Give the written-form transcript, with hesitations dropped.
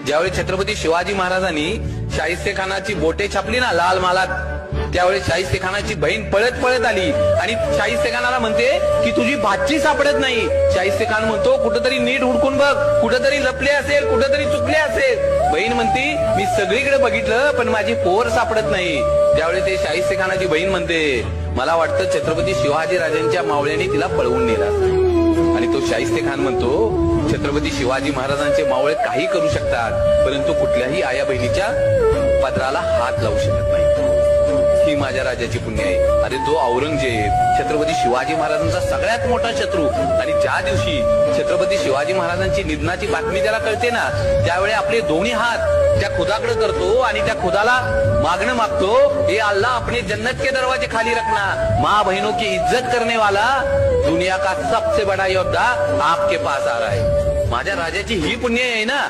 ज्यावेळी छत्रपती शिवाजी महाराजांनी शाहिस्ते खानाची बोटे छापली ना लाल मालात, त्यावेळी शाहिस्ते खानाची बहीण पळत पळत आली आणि शाहिस्ते खानाला म्हणते की तुझी भाची सापडत नाही. शाहिस्ते खान म्हणतो कुठंतरी नीट हुडकून बघ, कुठंतरी लपले असेल, कुठंतरी चुकले असेल. बहीण म्हणती मी सगळीकडे बघितलं पण माझी पोर सापडत नाही. त्यावेळी ते शाहिस्ते खानाची बहीण म्हणते मला वाटतं छत्रपती शिवाजी राजांच्या मावळ्यांनी तिला पळवून नेला. आणि तो शाहिस्ते खान म्हणतो छत्रपती शिवाजी महाराजांचे मावळे काही करू शकतात परंतु कुठल्याही आया बहिणीच्या पदराला हात लावू शकत नाही. ही माझ्या राजाची पुण्य आहे. अरे जो औरंगजेब छत्रपती शिवाजी महाराजांचा सगळ्यात मोठा शत्रू, आणि ज्या दिवशी छत्रपती शिवाजी महाराजांची निधनाची बातमी त्याला कळते ना, त्यावेळी आपले दोन्ही हात त्या खुदाकडे करतो आणि त्या खुदाला मागणं मागतो, हे अल्लाह अपने जन्नत के दरवाजे खाली रखना, माँ बहनों की इज्जत करने वाला दुनिया का सबसे बड़ा योद्धा आपके पास आ रहा है. माझ्या राजाची ही पुण्य आहे ना.